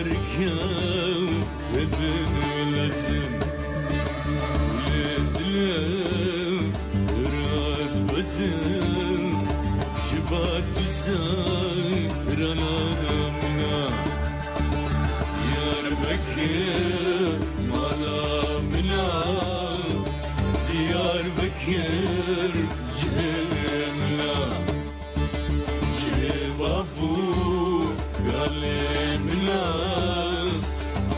بركم ببلزم ولدلم راد بزم شفات تساير أنا يار بكر مالا منا ديار بكر جهمنا شبافو قلمنا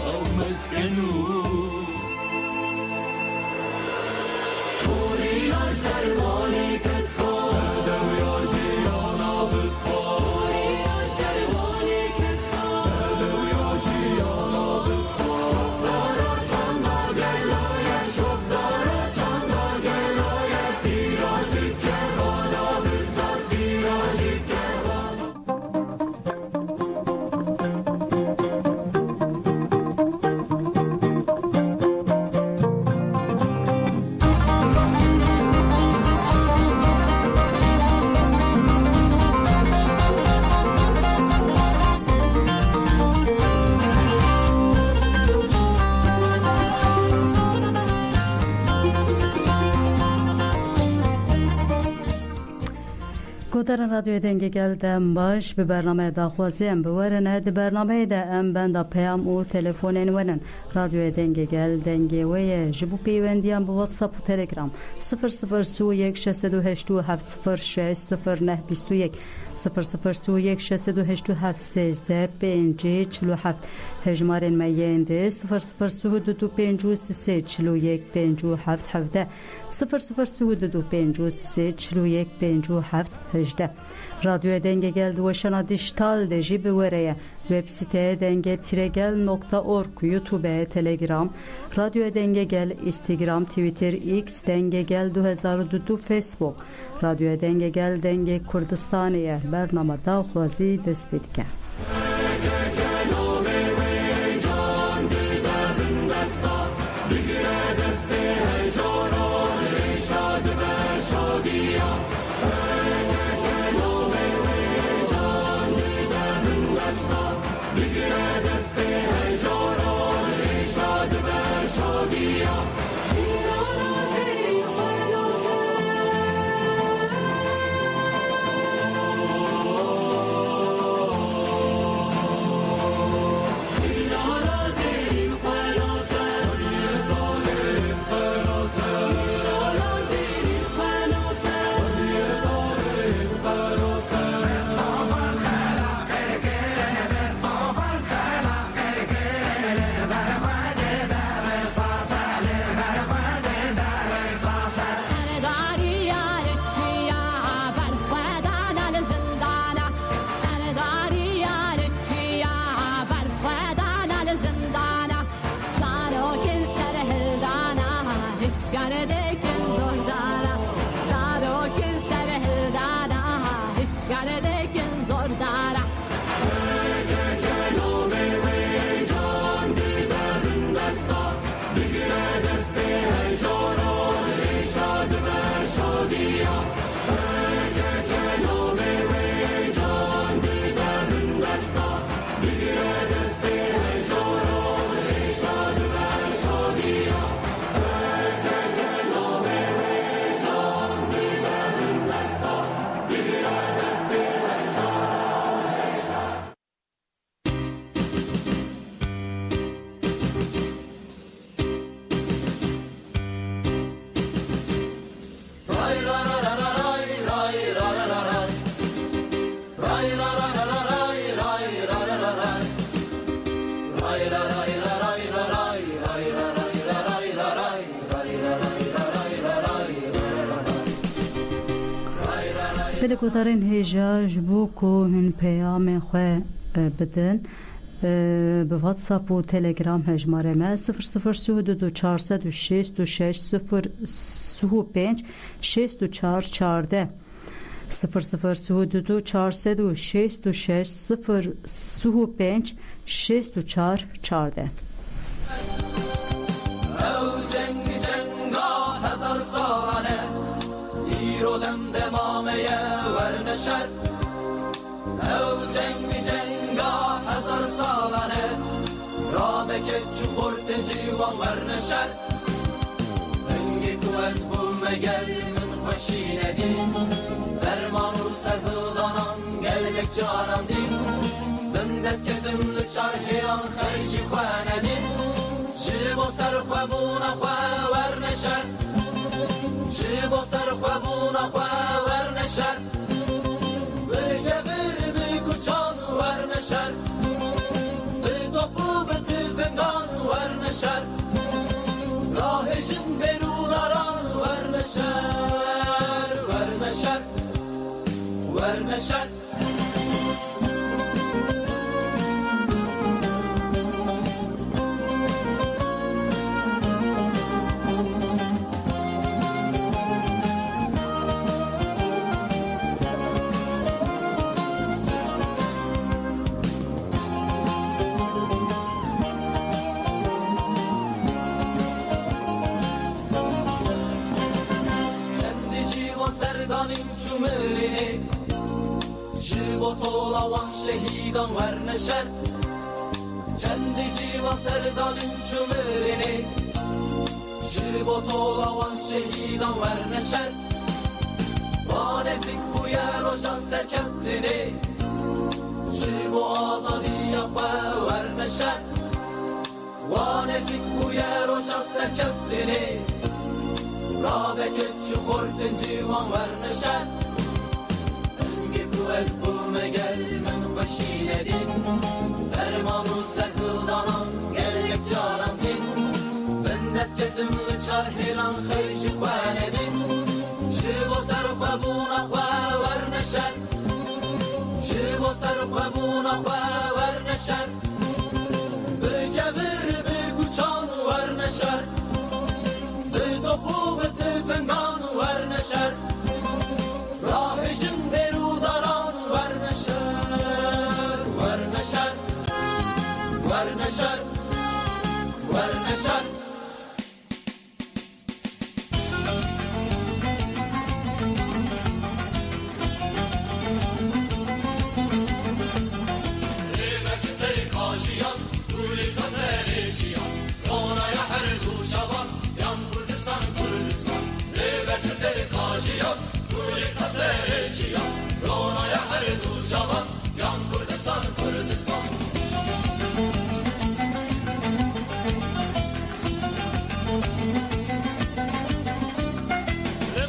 أو مسكنو طوري أجدر مالي كتفا دوي أجيانا بطا طوري أجدر مالي كتفا دوي أجيانا بطا شبدارا چندا گلایا شبدارا چندا گلایا تیراجی کوانا بزار تیراجی گودران رادیو دنگ گلدم باش به برنامه داخوازیم بورنه ده برنامه ده ام بند پیام و تلفونین ونن رادیو دنگ گل دنگ وی جبو پیوندیان به واتساپ و تلگرام 0031 628 706 0031 628 713 هجمارین میینده 0035 41 57 17 0035 57 18 رادیو دنگ گل دوشنا دیجیتال دجی بوره وب سیته denge-gel.org یوتیوب تلگرام رادیو دنگ گل اینستاگرام توییتر ایکس دنگ گل 2022 فیسبوک رادیو دنگ گل دنگ کردستانیه برنامه داخوازی دست بدکن بلکوترین هیجاج بو کو هن پیام خو بدن به واتساپ و تلگرام هجماره ما 0032 406 2605 6414 0032 406 2605 6414 دم دمامه ورنشر او جنگ جنگا هزار سالانه Rabeket çukur tencivan verneşer Engi tu ez bu megel min hoşine din Dermanu serhıdanan gelmek canan din Bindes ketim lüçar hiyan khayşi khwane din Jibo serhwe buna khwe verneşer Jibo serhwe buna khwe verneşer Begevir bi kuçan verneşer Topu biti fengan verneşer Rahişin berudaran verneşer Verneşer Verneşer Serdanim çumerini Jibo tolavan şehidan verneşer Kendi civan serdanim çumerini Jibo tolavan şehidan verneşer Vanezik bu yer ojan serkeftini Jibo azadi yakve verneşer Vanezik bu yer ojan serkeftini Rabeket çukur tencivan verneşer Engi tu ez bu megel min hoşine din Dermanu serhıldanan gelmek canan din Bindes ketim lüçar hilan khayşi khwane din Jibo serhwe buna khwe verneşer Jibo serhwe buna khwe verneşer Begevir bi kuçan verneşer Topu biti fengan verneşer Rahişin berudaran verneşer Verneşer Verneşer Verneşer Üniversiteyi kaşıyan Kuli kaserişiyan Ronaya her duşavan Üniversiteyi kaşıyan Kuli kaserişiyan Ronaya her duşavan Yan Kurdistan Kurdistan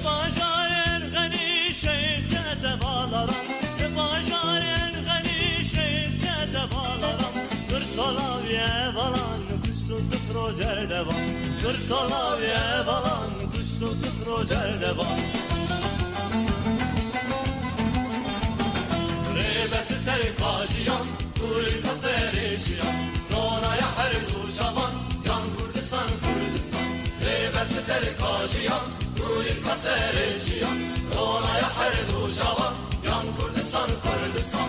Bajarer gani şehirde de bağlaram Bajarer gani şehirde de bağlaram Kırtolavye balan kuşsun sıfrocer devam Kırtolavye balan kuşsun sıfrocer devam Üniversiteyi kaşıyan Kuli kaserişiyan Ronaya her duşavan Yan Kurdistan Kurdistan Üniversiteyi kaşıyan Kuli kaserişiyan Ronaya her duşavan Yan Kurdistan Kurdistan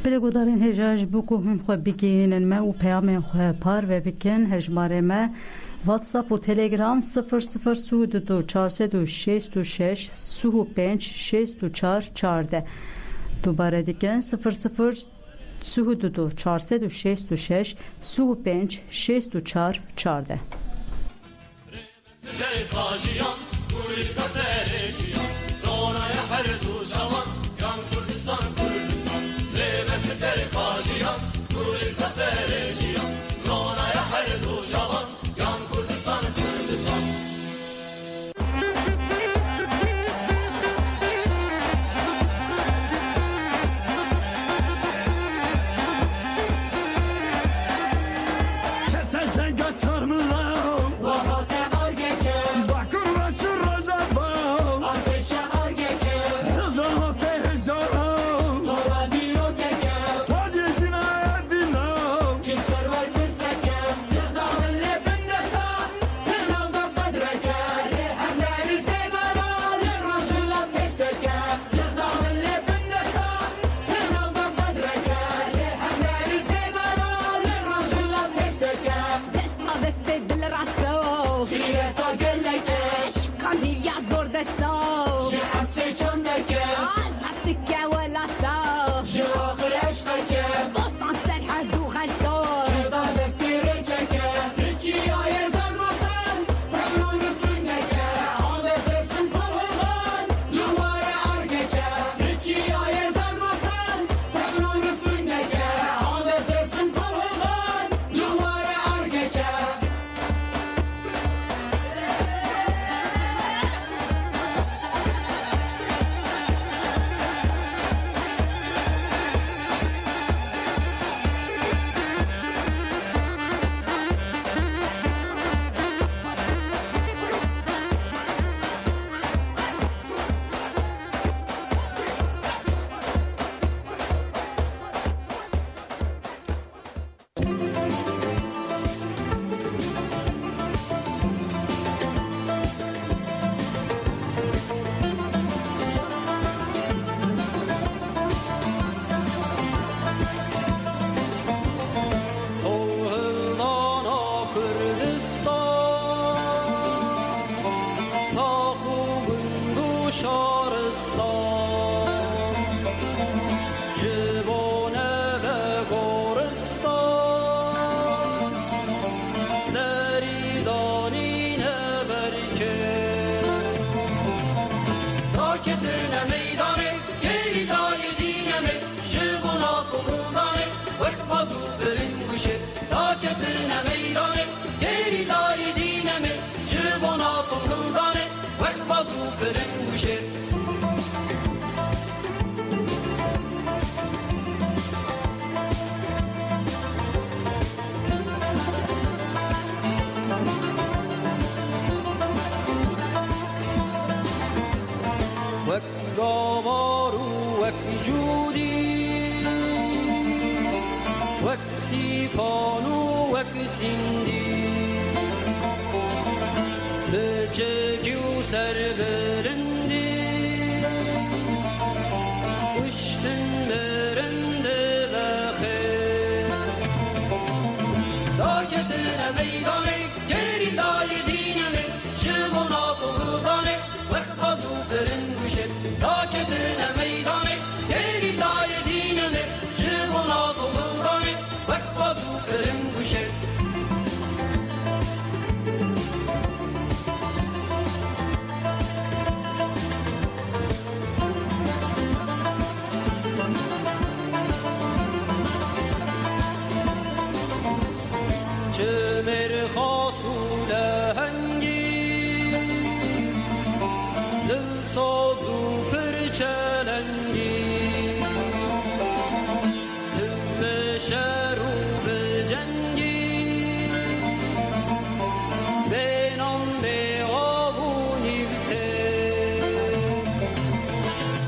بلگودارین هجاج بکو هم خو بگینن ما و پیام خو پار و بکن هجماره ما واتساپ و تلگرام 0032 426 35 64 14 دوباره دیگه 0032 426 35 64 14 Bakın ve şu roza bağ گوشه تا کتن میدانه گری لای دینمه جبانا تو هلدانه وقت بازو پرن گوشه وك گاوار و وک جودی وک سیپان و وک سیندی بچگی و سر برندی اشتن برنده بخیر تا کتن میدانه گری لای دینمه جبانا تو هلدانه وقت بازو پرن گوشه تا کتن میدانه گری لای دینمه جبانا تو هلدانه وقت بازو پرن گوشه چمر خاصول هنگی دل ساز و پرچلنگی دل شهر و به جنگی به نام به آب و نیوته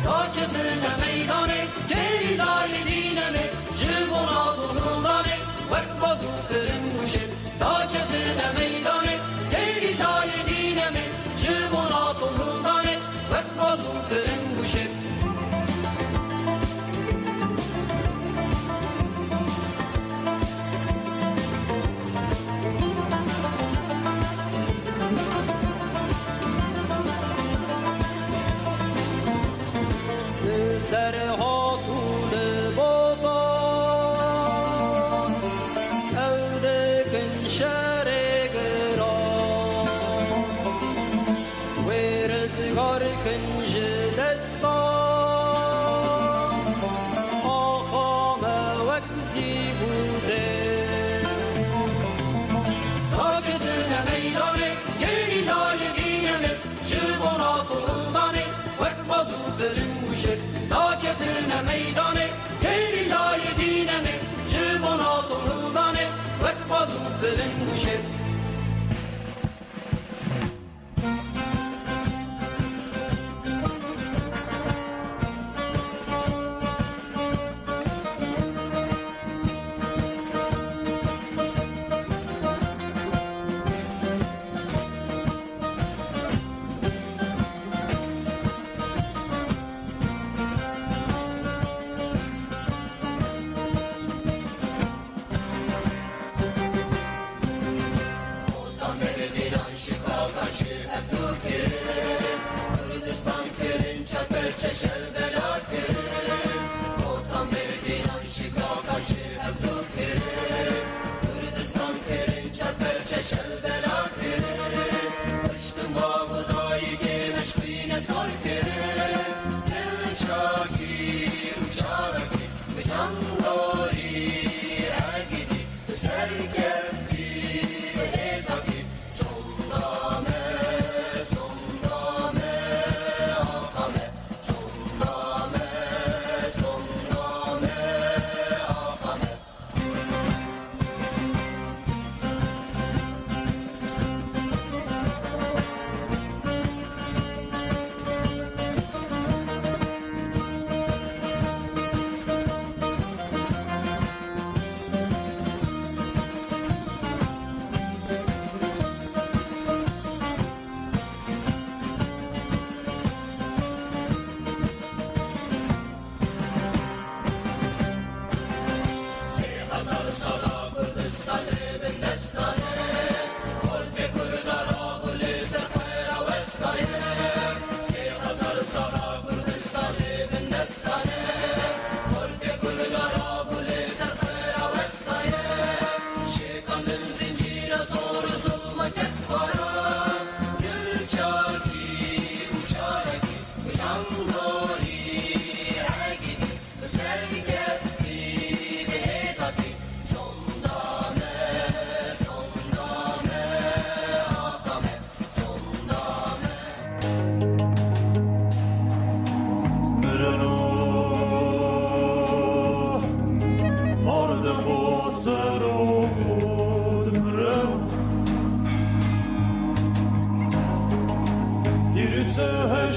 تا کتن میدانه گری لای دینمه جبانا تو هلدانه وقت بازو پرن گوشه تا کتن میدانه گری لای دینمه جبانا تو هلدانه وقت بازو پرن گوشه سرها طول بادا اود کن شهر گران و رزگار کنج دستا آخام وک زیبوزه تا کتن میدانه گری لای دینمه جبانا تو هلدانه وقت بازو پرن گوشه تا کتن میدانه گری لای دینمه جبانا تو هلدانه وقت بازو پرن گوشه چشل بلا کرد اوتان بردینان شکاکا شیر هبدو کرد کردستان کرد چپر چشل بلا کرد پشتم با بودایی که مشقین سر کرد دل شاکی وشالکی بجانداری اگیدی سر کردی بریزاکی سلطامه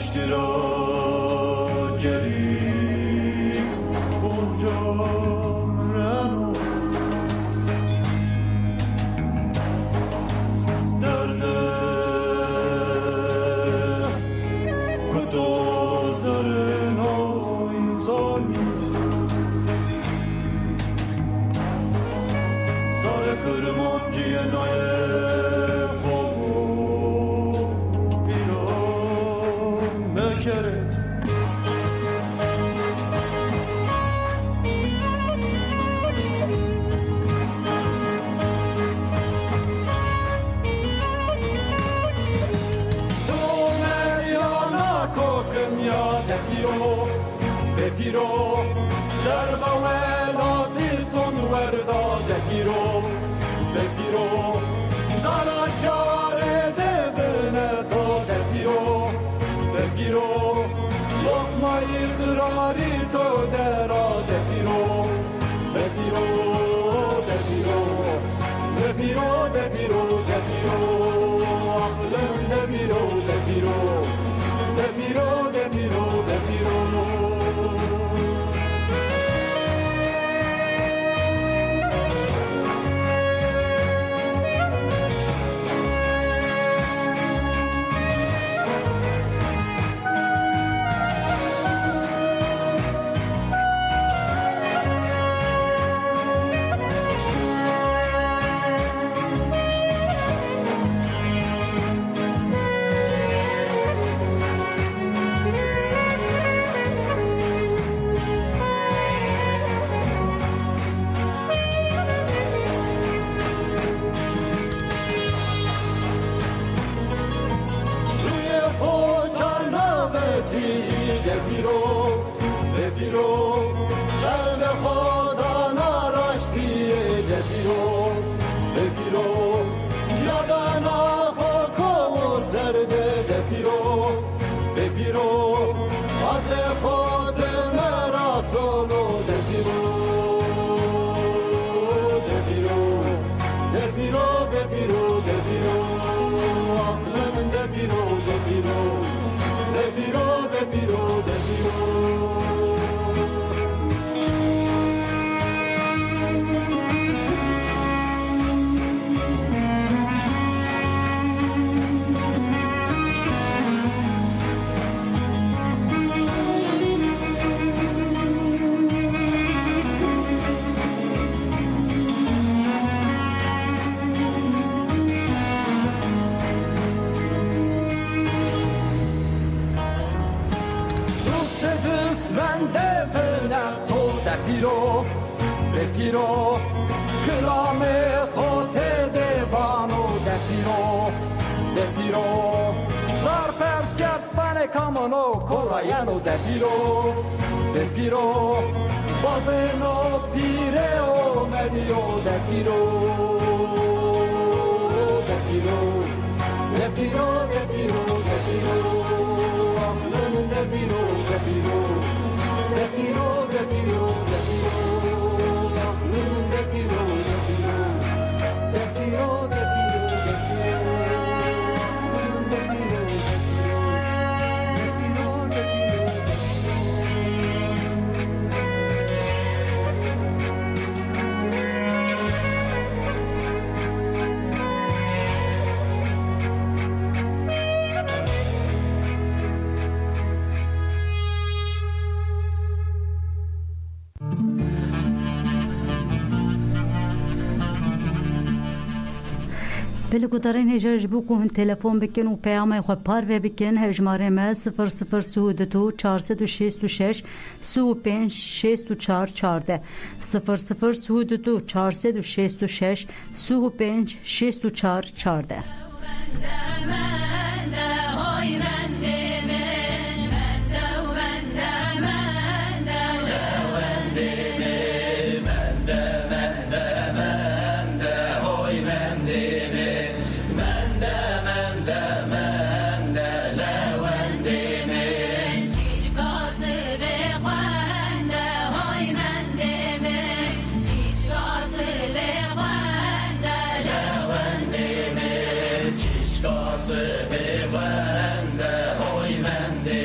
پشت را جری اونجا رنو درده کدو زرنا انسانی سر کرمانجی نای Piro, serva uela ti son verda de Piro, dalla share de veneto de Piro, lokma irdrari to dera de Piro, aklım de Piro. Piro, klame khote devano de Piro, zarpers gatbane kamono korayano de Piro, bazeno pireo medio de Piro, aklım de Piro. بلکوترین هجاج بو که تلفن بکن و پیام خو پار و بکن هجماره ما 0032 466 35 644 0032 466 35 644 Be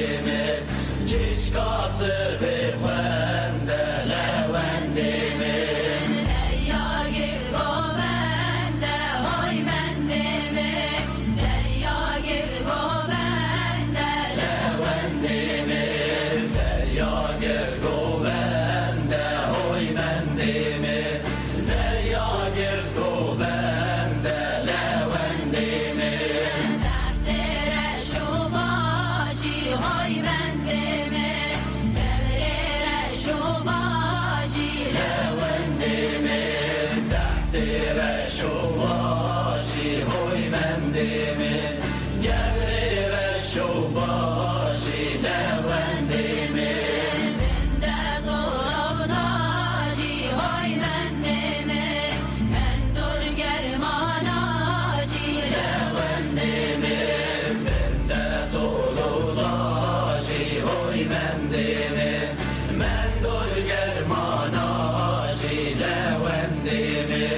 شواجی های من دیمه گبری و شواجی لون دیمه بنده دولابداجی های من دیمه من دوش گرماناجی لون دیمه بنده دولابداجی های من دیمه من دوش گرماناجی لون دیمه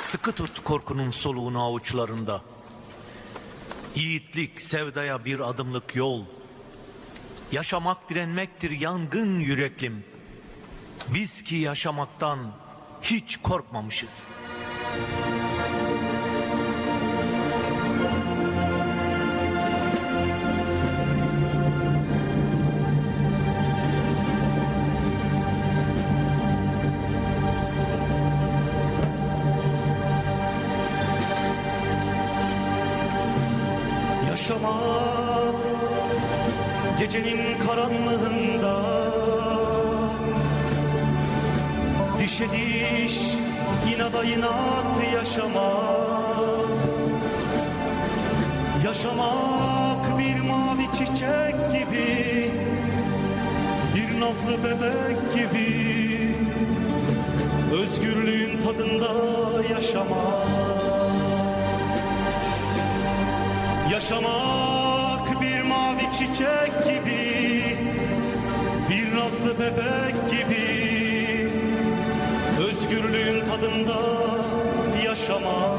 Sıkı tut korkunun soluğunu avuçlarında. Yiğitlik sevdaya bir adımlık yol. Yaşamak direnmektir yangın yüreklim. Biz ki yaşamaktan hiç korkmamışız. Yaşamak gecenin karanlığında dişe diş inada inat yaşamak. Yaşamak bir mavi çiçek gibi, bir nazlı bebek gibi, özgürlüğün tadında yaşamak. Yaşamak bir mavi çiçek gibi, bir nazlı bebek gibi, özgürlüğün tadında yaşamak.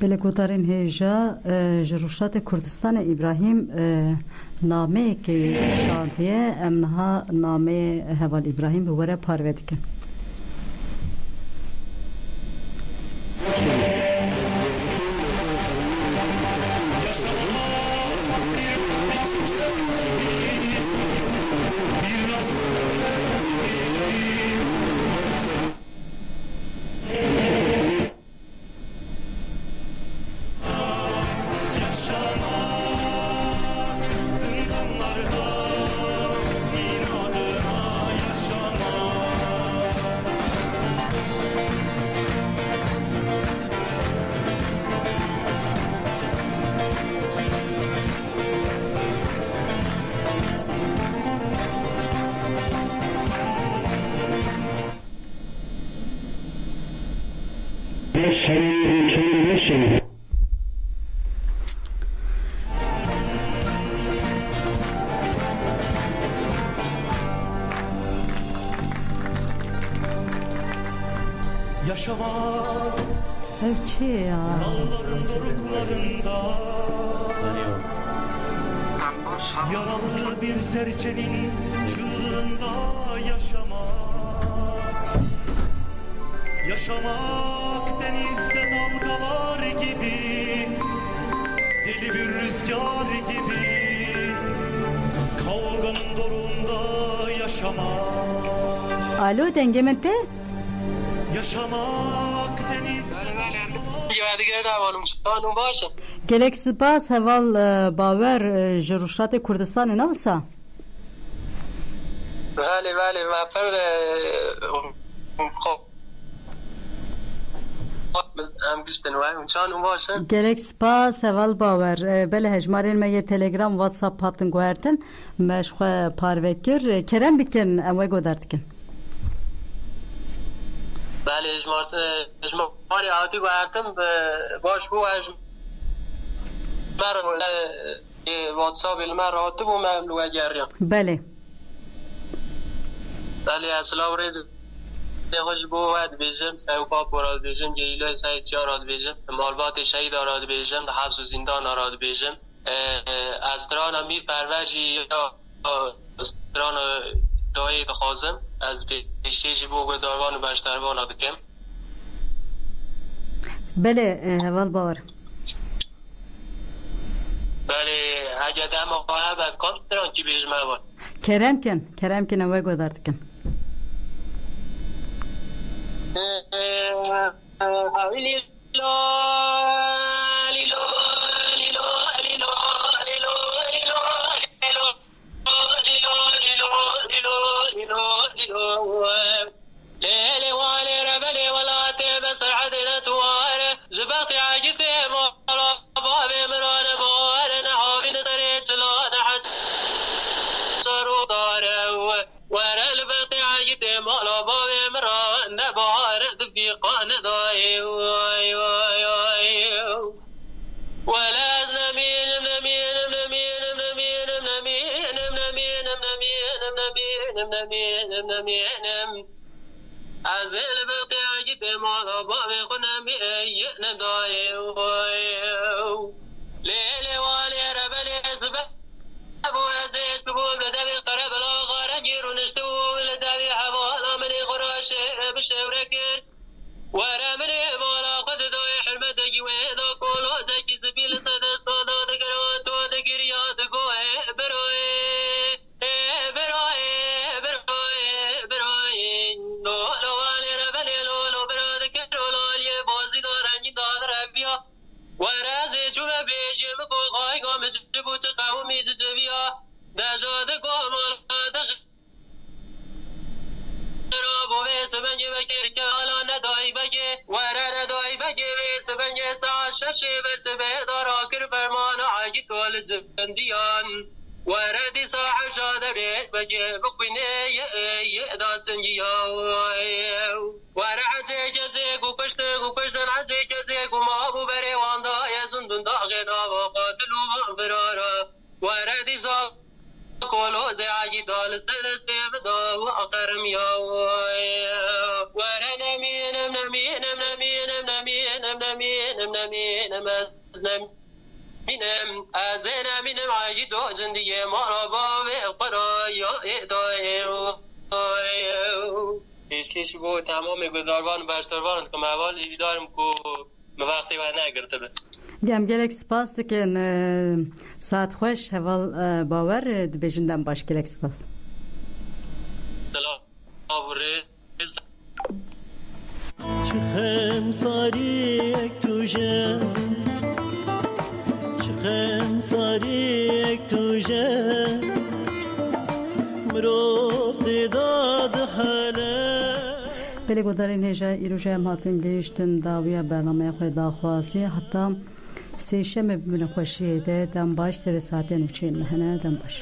Belekutarin heja Jiruşat Kurdistan İbrahim name ki şantiye emnaha name Heval İbrahim bu vere parvedike. Yaşamak Evçi ya. dağların doruklarında, yaralı bir serçenin çığlığında yaşamak. Yaşamak denizde dalgalar gibi, deli bir rüzgar gibi, kavganın dorunda yaşamak. Alo dengemette? Yaşamak denizde Gelek spas heval bawer ji Rûşatê Kurdistanê ne wisa? بله بله و پر هم گشتن و هم چانو باشن Gelek spas heval bawer bele hejmarên me yê Telegram WhatsApp hatin guhertin me ji xwe parvekir kerem bikin em wê godar dikin. بله اجماری آتی گوهرتم باش بو اجمار واتساب المر آتی بو مملوه جریم Belê. بله اصلا ورد خوش بو ود بیجم سوپا براد بیجم گیلای سایت یا راد بیجم مالبات شهید آراد بیجم حبس و زندان آراد بیجم از دران امیر پروژی یا دران دایی بخوازم از پیشکشی بو گداروان و بشتروان آدکم Belê heval bawer. بله اگه دم آقای بکن دران کی بیجم اول Kerem kin em wê godar dikin. وردي صاحب شادر بجي بقيني يقداسن جياو ورعزي جزيك وكشتن عزي جزيك وما ابو بري واندا يزندن داغنا وقاتلوا فرارا وردي صاحب كولو زي عجي دال السلسة بدا وأقرم ياو ورنا مين منمين منمين منمين منمين منمين منمين مینم از نمینم عجی دو زندگی ما را با قرای پیشکش بو تمام گزاروان و بشتروان که موال ایدارم که وقتی و نگرده به Gem gelek spas dikin saat xoş heval bawer dibêjin baş gelek spas. چخم ساریک توشه چخم ساریک توشه مروف داد حاله Belê godarên hêja îroja em hatin gehîştin dawiya bernameya xwe daxwazî heta sêşemê bi binexweşiyê de dem baş serê saatên û çên me hene dem baş.